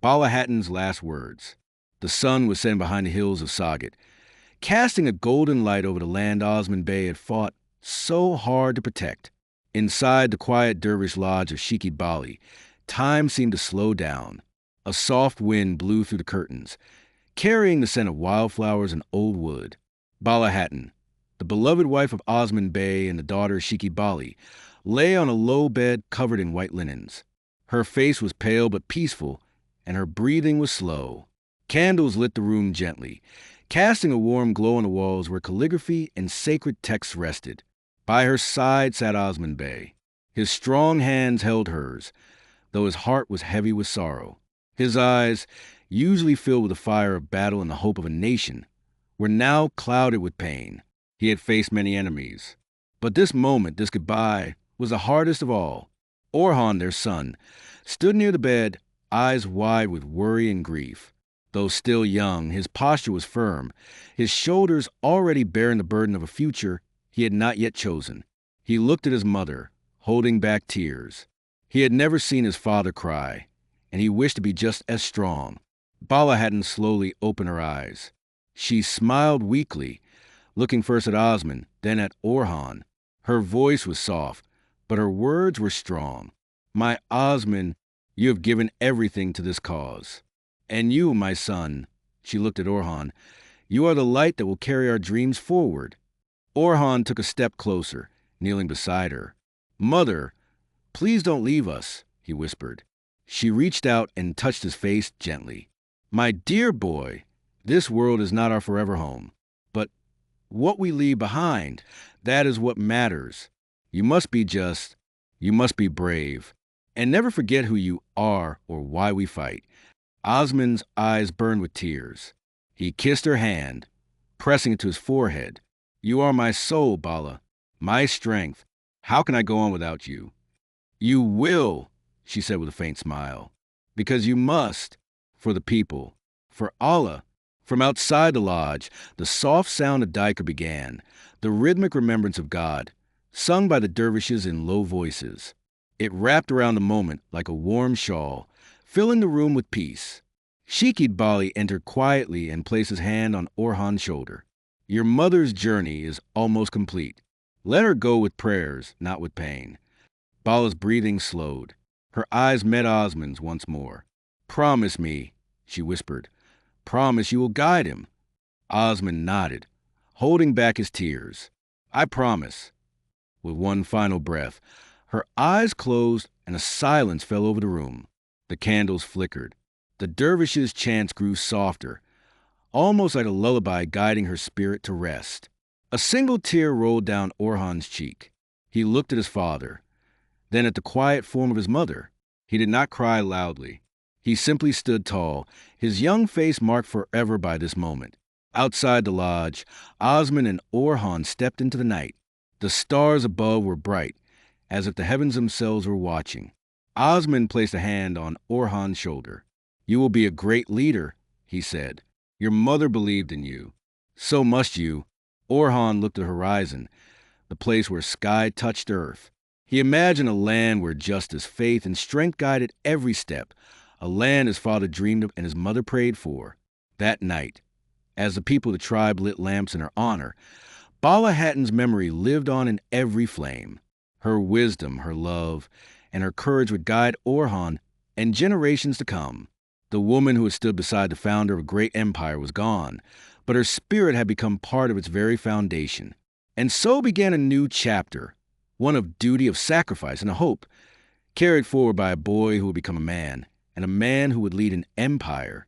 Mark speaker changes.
Speaker 1: Bala Hatun's last words. The sun was setting behind the hills of Söğüt, casting a golden light over the land Osman Bey had fought so hard to protect. Inside the quiet dervish lodge of Sheikh Bali, time seemed to slow down. A soft wind blew through the curtains, carrying the scent of wildflowers and old wood. Bala Hatun, the beloved wife of Osman Bey and the daughter of Sheikh Bali, lay on a low bed covered in white linens. Her face was pale but peaceful, and her breathing was slow. Candles lit the room gently, casting a warm glow on the walls where calligraphy and sacred texts rested. By her side sat Osman Bey. His strong hands held hers, though his heart was heavy with sorrow. His eyes, usually filled with the fire of battle and the hope of a nation, were now clouded with pain. He had faced many enemies. But this moment, this goodbye, was the hardest of all. Orhan, their son, stood near the bed, eyes wide with worry and grief. Though still young, his posture was firm, his shoulders already bearing the burden of a future he had not yet chosen. He looked at his mother, holding back tears. He had never seen his father cry, and he wished to be just as strong. Bala Hatun slowly opened her eyes. She smiled weakly, looking first at Osman, then at Orhan. Her voice was soft, but her words were strong. "My Osman, you have given everything to this cause. And you, my son," she looked at Orhan, "you are the light that will carry our dreams forward." Orhan took a step closer, kneeling beside her. "Mother, please don't leave us," he whispered. She reached out and touched his face gently. "My dear boy, this world is not our forever home. But what we leave behind, that is what matters. You must be just, you must be brave, and never forget who you are or why we fight." Osman's eyes burned with tears. He kissed her hand, pressing it to his forehead. "You are my soul, Bala, my strength. How can I go on without you?" "You will," she said with a faint smile, "because you must, for the people, for Allah." From outside the lodge, the soft sound of Daika began, the rhythmic remembrance of God, sung by the dervishes in low voices. It wrapped around the moment like a warm shawl, filling the room with peace. Sheikh Bali entered quietly and placed his hand on Orhan's shoulder. "Your mother's journey is almost complete. Let her go with prayers, not with pain." Bala's breathing slowed. Her eyes met Osman's once more. "Promise me," she whispered. "Promise you will guide him." Osman nodded, holding back his tears. "I promise." With one final breath, her eyes closed and a silence fell over the room. The candles flickered. The dervish's chants grew softer, almost like a lullaby guiding her spirit to rest. A single tear rolled down Orhan's cheek. He looked at his father, then at the quiet form of his mother. He did not cry loudly. He simply stood tall, his young face marked forever by this moment. Outside the lodge, Osman and Orhan stepped into the night. The stars above were bright, as if the heavens themselves were watching. Osman placed a hand on Orhan's shoulder. "You will be a great leader," he said. "Your mother believed in you. So must you." Orhan looked at the horizon, the place where sky touched earth. He imagined a land where justice, faith, and strength guided every step, a land his father dreamed of and his mother prayed for. That night, as the people of the tribe lit lamps in her honor, Bala Hatun's memory lived on in every flame. Her wisdom, her love, and her courage would guide Orhan and generations to come. The woman who had stood beside the founder of a great empire was gone, but her spirit had become part of its very foundation. And so began a new chapter, one of duty, of sacrifice, and a hope, carried forward by a boy who would become a man, and a man who would lead an empire.